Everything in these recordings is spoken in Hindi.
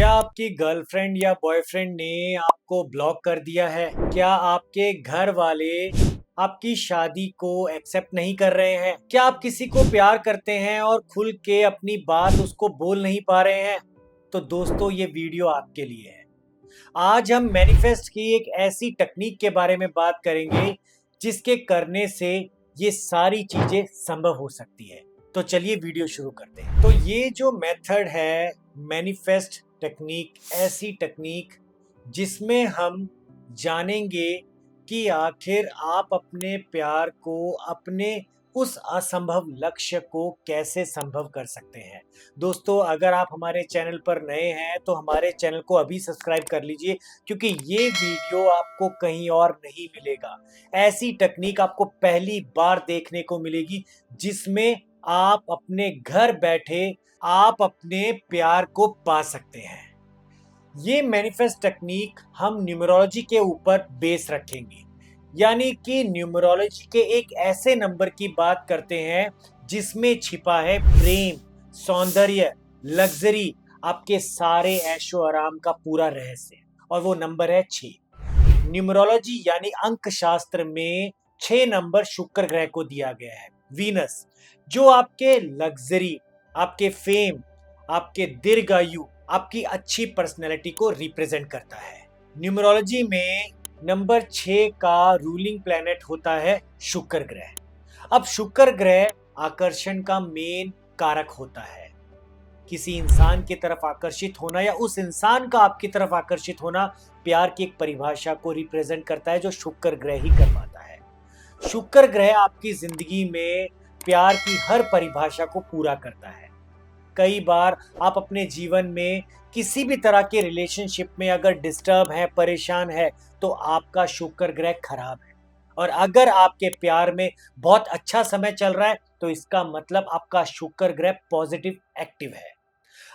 क्या आपकी गर्लफ्रेंड या बॉयफ्रेंड ने आपको ब्लॉक कर दिया है? क्या आपके घर वाले आपकी शादी को एक्सेप्ट नहीं कर रहे हैं? क्या आप किसी को प्यार करते हैं और खुल के अपनी बात उसको बोल नहीं पा रहे हैं? तो दोस्तों ये वीडियो आपके लिए है। आज हम मैनिफेस्ट की एक ऐसी टेक्निक के बारे में बात करेंगे जिसके करने से ये सारी चीजें संभव हो सकती है। तो चलिए वीडियो शुरू करते हैं। तो ये जो मेथड है मैनिफेस्ट टेक्निक, ऐसी टेक्निक जिसमें हम जानेंगे कि आखिर आप अपने प्यार को, अपने उस असंभव लक्ष्य को कैसे संभव कर सकते हैं। दोस्तों अगर आप हमारे चैनल पर नए हैं तो हमारे चैनल को अभी सब्सक्राइब कर लीजिए, क्योंकि ये वीडियो आपको कहीं और नहीं मिलेगा। ऐसी टेक्निक आपको पहली बार देखने को मिलेगी जिसमें आप अपने घर बैठे आप अपने प्यार को पा सकते हैं। ये मैनिफेस्ट टेक्निक हम न्यूमरोलॉजी के ऊपर बेस रखेंगे, यानी कि न्यूमरोलॉजी के एक ऐसे नंबर की बात करते हैं जिसमें छिपा है प्रेम, सौंदर्य, लग्जरी, आपके सारे ऐशो आराम का पूरा रहस्य, और वो नंबर है 6। न्यूमरोलॉजी यानी अंक शास्त्र में 6 नंबर शुक्र ग्रह को दिया गया है, वीनस, जो आपके लग्जरी, आपके फेम, आपके दीर्घायु, आपकी अच्छी पर्सनैलिटी को रिप्रेजेंट करता है। न्यूमरोलॉजी में नंबर 6 का रूलिंग प्लैनेट होता है शुक्र ग्रह। अब शुक्र ग्रह आकर्षण का मेन कारक होता है। किसी इंसान की तरफ आकर्षित होना या उस इंसान का आपकी तरफ आकर्षित होना प्यार की एक परिभाषा को रिप्रेजेंट करता है, जो शुक्र ग्रह ही कर पाता है। शुक्र ग्रह आपकी जिंदगी में प्यार की हर परिभाषा को पूरा करता है। कई बार आप अपने जीवन में किसी भी तरह के रिलेशनशिप में अगर डिस्टर्ब है, परेशान है, तो आपका शुक्र ग्रह खराब है। और अगर आपके प्यार में बहुत अच्छा समय चल रहा है तो इसका मतलब आपका शुक्र ग्रह पॉजिटिव एक्टिव है।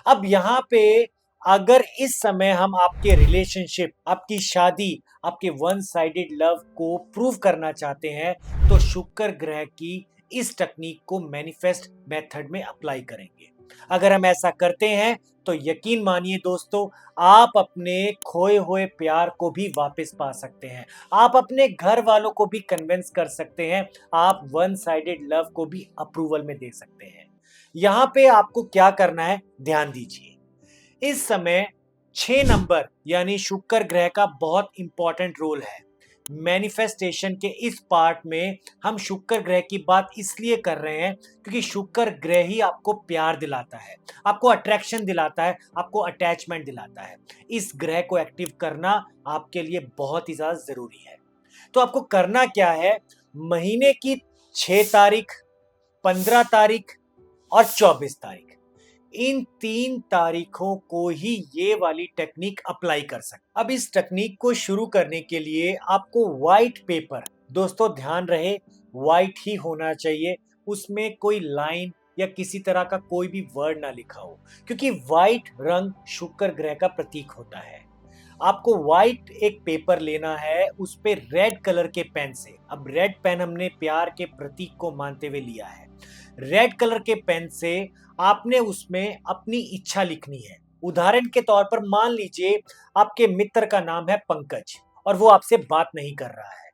अब यहाँ पे अगर इस समय हम आपके रिलेशनशिप, आपकी शादी, आपके वन साइडेड लव को प्रूव करना चाहते हैं तो शुक्र ग्रह की इस टेक्निक को मैनिफेस्ट मेथड में अप्लाई करेंगे। अगर हम ऐसा करते हैं तो यकीन मानिए दोस्तों, आप अपने खोए हुए प्यार को भी वापस पा सकते हैं। आप अपने घर वालों को भी कन्विंस कर सकते हैं। आप वन साइडेड लव को भी अप्रूवल में दे सकते हैं। यहाँ पे आपको क्या करना है, ध्यान दीजिए। इस समय 6 नंबर यानी शुक्र ग्रह का बहुत इंपॉर्टेंट रोल है। मैनिफेस्टेशन के इस पार्ट में हम शुक्र ग्रह की बात इसलिए कर रहे हैं क्योंकि शुक्र ग्रह ही आपको प्यार दिलाता है, आपको अट्रैक्शन दिलाता है, आपको अटैचमेंट दिलाता है। इस ग्रह को एक्टिव करना आपके लिए बहुत ही ज्यादा जरूरी है। तो आपको करना क्या है, महीने की 6 तारीख, 15 तारीख और 24 तारीख, इन 3 तारीखों को ही ये वाली टेक्निक अप्लाई कर सकते। अब इस टेक्निक को शुरू करने के लिए आपको व्हाइट पेपर, दोस्तों ध्यान रहे व्हाइट ही होना चाहिए, उसमें कोई लाइन या किसी तरह का कोई भी वर्ड ना लिखा हो, क्योंकि व्हाइट रंग शुक्र ग्रह का प्रतीक होता है। आपको व्हाइट एक पेपर लेना है, उस पे रेड कलर के पेन से, अब रेड पेन हमने प्यार के प्रतीक को मानते हुए लिया है, रेड कलर के पेन से आपने उसमें अपनी इच्छा लिखनी है। उदाहरण के तौर पर मान लीजिए आपके मित्र का नाम है पंकज और वो आपसे बात नहीं कर रहा है,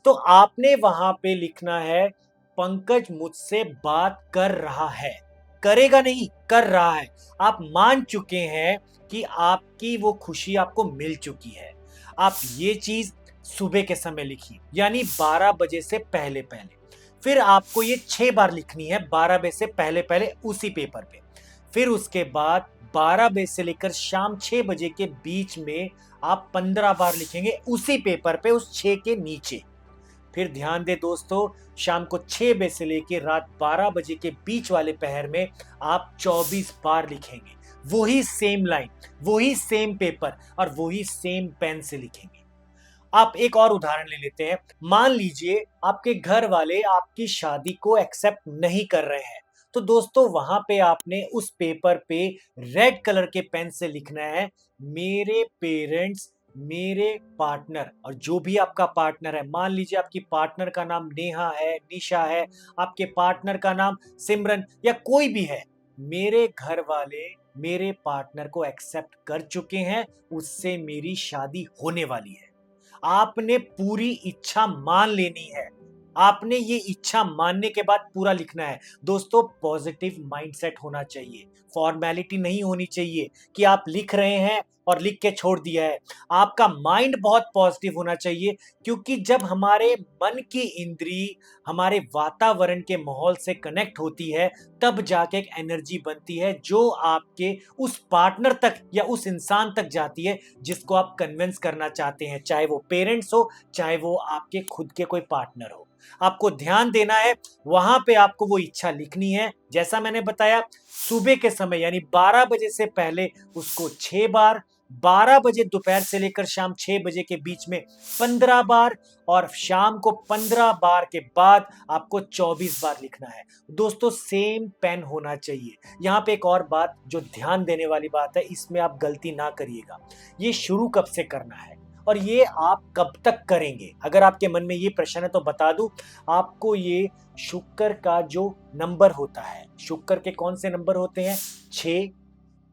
तो आपने वहां पे लिखना है पंकज मुझसे बात कर रहा है, करेगा नहीं, कर रहा है। आप मान चुके हैं कि आपकी वो खुशी आपको मिल चुकी है। आप ये चीज सुबह के समय लिखिए, यानी 12 बजे से पहले पहले। फिर आपको ये 6 बार लिखनी है 12 बजे से पहले पहले उसी पेपर पे। फिर उसके बाद 12 बजे से लेकर शाम 6 बजे के बीच में आप 15 बार लिखेंगे उसी पेपर पे, उस 6 के नीचे। फिर ध्यान दे दोस्तों, शाम को 6 बजे से लेकर रात 12 बजे के बीच वाले पहर में आप 24 बार लिखेंगे, वही सेम लाइन, वही सेम पेपर और वही सेम पेन से लिखेंगे। आप एक और उदाहरण ले लेते हैं। मान लीजिए आपके घर वाले आपकी शादी को एक्सेप्ट नहीं कर रहे हैं, तो दोस्तों वहां पे आपने उस पेपर पे रेड कलर के पेन से लिखना है मेरे पेरेंट्स, मेरे पार्टनर, और जो भी आपका पार्टनर है, मान लीजिए आपकी पार्टनर का नाम नेहा है, निशा है, आपके पार्टनर का नाम सिमरन या कोई भी है, मेरे घर वाले मेरे पार्टनर को एक्सेप्ट कर चुके हैं, उससे मेरी शादी होने वाली है। आपने पूरी इच्छा मान लेनी है। आपने ये इच्छा मानने के बाद पूरा लिखना है। दोस्तों, पॉजिटिव माइंडसेट होना चाहिए। फॉर्मेलिटी नहीं होनी चाहिए कि आप लिख रहे हैं और लिख के छोड़ दिया है। आपका माइंड बहुत पॉजिटिव होना चाहिए, क्योंकि जब हमारे मन की इंद्री हमारे वातावरण के माहौल से कनेक्ट होती है, तब जाके एक एनर्जी बनती है जो आपके उस पार्टनर तक या उस इंसान तक जाती है जिसको आप कन्विंस करना चाहते हैं, चाहे वो पेरेंट्स हो, चाहे वो आपके खुद के कोई पार्टनर हो। आपको ध्यान देना है, वहां पे आपको वो इच्छा लिखनी है। जैसा मैंने बताया, सुबह के समय यानी 12 बजे से पहले उसको 6 बार, 12 बजे दोपहर से लेकर शाम 6 बजे के बीच में 15 बार, और शाम को 15 बार के बाद आपको 24 बार लिखना है। दोस्तों, सेम पेन होना चाहिए। यहाँ पे एक और बात जो ध्यान देने वाली बात है, इसमें आप गलती ना करिएगा। ये शुरू कब से करना है और ये आप कब तक करेंगे? अगर आपके मन में ये प्रश्न है तो बता दूं, आपको ये शुक्र का जो नंबर होता है, शुक्र के कौन से नंबर होते हैं? 6,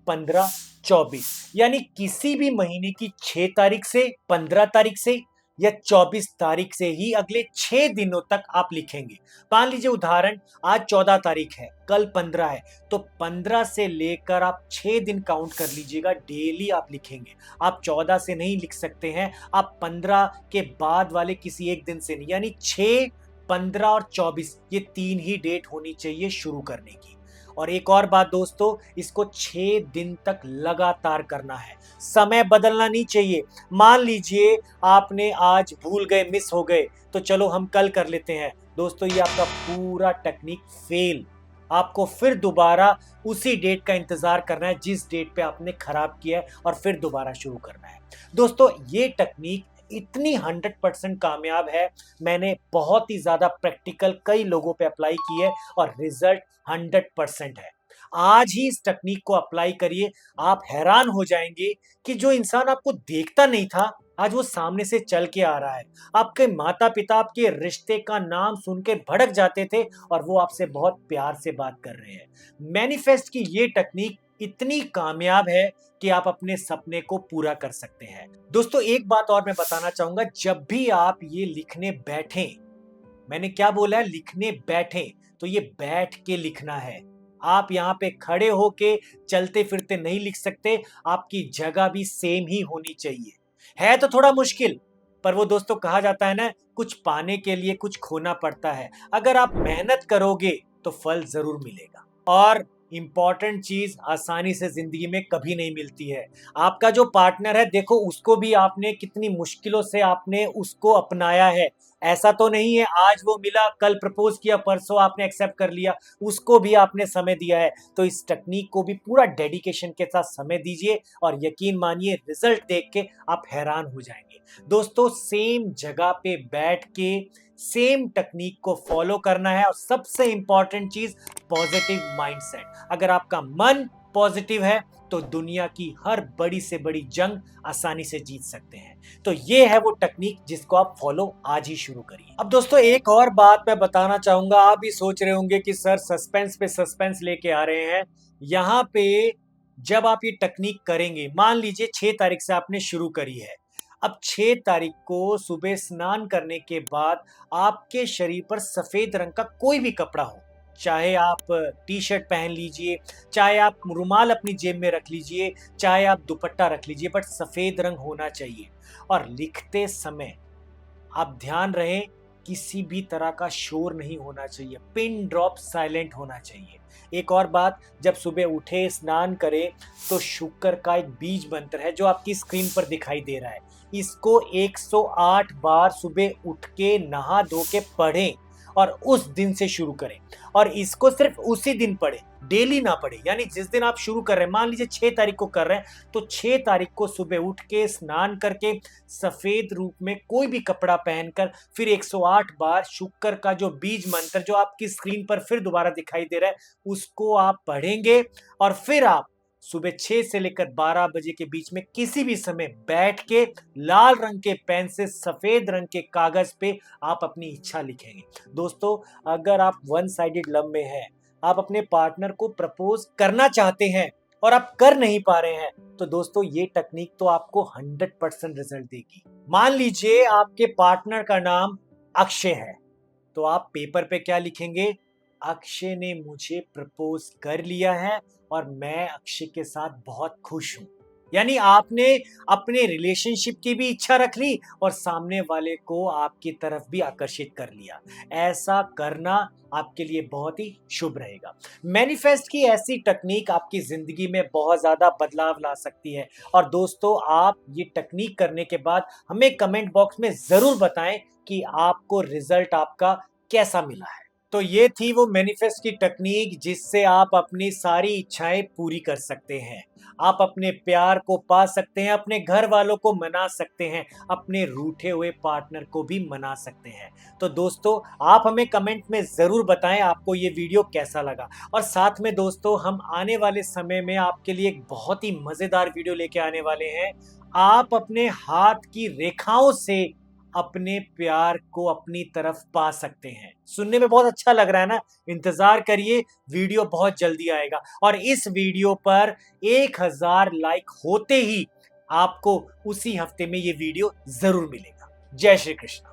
15, 24, यानी किसी भी महीने की 6 तारीख से, 15 तारीख से या 24 तारीख से ही अगले 6 दिनों तक आप लिखेंगे। मान लीजिए उदाहरण, आज 14 तारीख है, कल 15 है, तो 15 से लेकर आप 6 दिन काउंट कर लीजिएगा, डेली आप लिखेंगे। आप 14 से नहीं लिख सकते हैं, आप 15 के बाद वाले किसी एक दिन से नहीं, यानी 6, 15 और 24 ये 3 ही डेट होनी चाहिए शुरू करने की। और एक और बात दोस्तों, इसको 6 दिन तक लगातार करना है, समय बदलना नहीं चाहिए। मान लीजिए आपने आज भूल गए, मिस हो गए, तो चलो हम कल कर लेते हैं। दोस्तों, ये आपका पूरा टेक्निक फेल। आपको फिर दोबारा उसी डेट का इंतजार करना है जिस डेट पे आपने खराब किया है, और फिर दोबारा शुरू करना है। दोस्तों, ये टेक्निक इतनी 100% कामयाब है, मैंने बहुत ही ज्यादा प्रैक्टिकल कई लोगों पे अप्लाई की है और रिजल्ट 100% है। आज ही इस टेक्निक को अप्लाई करिए, आप हैरान हो जाएंगे कि जो इंसान आपको देखता नहीं था, आज वो सामने से चल के आ रहा है। आपके माता पिता आपके रिश्ते का नाम सुन के भड़क जाते थे, और वो आपसे बहुत प्यार से बात कर रहे हैं। मैनिफेस्ट की ये टेक्निक इतनी कामयाब है कि आप अपने सपने को पूरा कर सकते हैं। दोस्तों, एक बात और मैं बताना चाहूंगा, जब भी आप ये लिखने बैठें, मैंने क्या बोला है? लिखने बैठें, तो ये बैठ के लिखना है। आप यहाँ पे खड़े होके चलते फिरते नहीं लिख सकते, आपकी जगह भी सेम ही होनी चाहिए। है तो थोड़ा मुश्किल, पर वो दोस्तों कहा जाता है ना, कुछ पाने के लिए कुछ खोना पड़ता है। अगर आप मेहनत करोगे तो फल जरूर मिलेगा। और इंपॉर्टेंट चीज आसानी से जिंदगी में कभी नहीं मिलती है। आपका जो पार्टनर है, देखो उसको भी आपने कितनी मुश्किलों से आपने उसको अपनाया है। ऐसा तो नहीं है आज वो मिला, कल प्रपोज किया, परसों आपने एक्सेप्ट कर लिया। उसको भी आपने समय दिया है। तो इस टेक्निक को भी पूरा डेडिकेशन के साथ समय दीजिए, और यकीन मानिए रिजल्ट देख के आप हैरान हो जाएंगे। दोस्तों, सेम जगह पे बैठ के सेम टेक्निक को फॉलो करना है, और सबसे इंपॉर्टेंट चीज, पॉजिटिव माइंडसेट। अगर आपका मन पॉजिटिव है तो दुनिया की हर बड़ी से बड़ी जंग आसानी से जीत सकते हैं। तो ये है वो टेक्निक जिसको आप फॉलो आज ही शुरू करिए। अब दोस्तों, एक और बात मैं बताना चाहूंगा। आप भी सोच रहे होंगे कि सर सस्पेंस पे सस्पेंस लेके आ रहे हैं। यहाँ पे जब आप ये टेक्निक करेंगे, मान लीजिए 6 तारीख से आपने शुरू करी है, अब 6 तारीख को सुबह स्नान करने के बाद आपके शरीर पर सफेद रंग का कोई भी कपड़ा हो, चाहे आप टी शर्ट पहन लीजिए, चाहे आप रुमाल अपनी जेब में रख लीजिए, चाहे आप दुपट्टा रख लीजिए, बट सफेद रंग होना चाहिए। और लिखते समय आप ध्यान रहे, किसी भी तरह का शोर नहीं होना चाहिए, पिन ड्रॉप साइलेंट होना चाहिए। एक और बात, जब सुबह उठे स्नान करें तो शुक्र का एक बीज मंत्र है जो आपकी स्क्रीन पर दिखाई दे रहा है, इसको 108 बार सुबह उठ के नहा धो के पढ़ें, और उस दिन से शुरू करें। और इसको सिर्फ उसी दिन पढ़ें, डेली ना पढ़े। यानी जिस दिन आप शुरू कर रहे हैं, मान लीजिए 6 तारीख को कर रहे हैं, तो 6 तारीख को सुबह उठ के स्नान करके सफेद रूप में कोई भी कपड़ा पहनकर फिर 108 बार शुक्र का जो बीज मंत्र जो आपकी स्क्रीन पर फिर दोबारा दिखाई दे रहा है, उसको आप पढ़ेंगे। और फिर आप सुबह 6 से लेकर 12 बजे के बीच में किसी भी समय बैठ के लाल रंग के पेन से सफेद रंग के कागज पे आप अपनी इच्छा लिखेंगे। दोस्तों, अगर आप वन साइडेड लव में हैं आप अपने पार्टनर को प्रपोज करना चाहते हैं और आप कर नहीं पा रहे हैं, तो दोस्तों ये टेक्निक तो आपको 100% रिजल्ट देगी। मान लीजिए आपके पार्टनर का नाम अक्षय है, तो आप पेपर पे क्या लिखेंगे? अक्षय ने मुझे प्रपोज कर लिया है और मैं अक्षय के साथ बहुत खुश हूं। यानी आपने अपने रिलेशनशिप की भी इच्छा रख ली और सामने वाले को आपकी तरफ भी आकर्षित कर लिया। ऐसा करना आपके लिए बहुत ही शुभ रहेगा। मैनिफेस्ट की ऐसी टेक्निक आपकी जिंदगी में बहुत ज्यादा बदलाव ला सकती है। और दोस्तों, आप ये टेक्निक करने के बाद हमें कमेंट बॉक्स में जरूर बताएं कि आपको रिजल्ट आपका कैसा मिला है। तो ये थी वो मैनिफेस्ट की टेक्निक जिससे आप अपनी सारी इच्छाएं पूरी कर सकते हैं। आप अपने प्यार को पा सकते हैं, अपने घर वालों को मना सकते हैं, अपने रूठे हुए पार्टनर को भी मना सकते हैं। तो दोस्तों, आप हमें कमेंट में जरूर बताएं आपको ये वीडियो कैसा लगा। और साथ में दोस्तों, हम आने वाले समय में आपके लिए एक बहुत ही मजेदार वीडियो लेके आने वाले हैं। आप अपने हाथ की रेखाओं से अपने प्यार को अपनी तरफ पा सकते हैं। सुनने में बहुत अच्छा लग रहा है ना? इंतजार करिए, वीडियो बहुत जल्दी आएगा और इस वीडियो पर 1000 लाइक होते ही आपको उसी हफ्ते में ये वीडियो जरूर मिलेगा। जय श्री कृष्ण।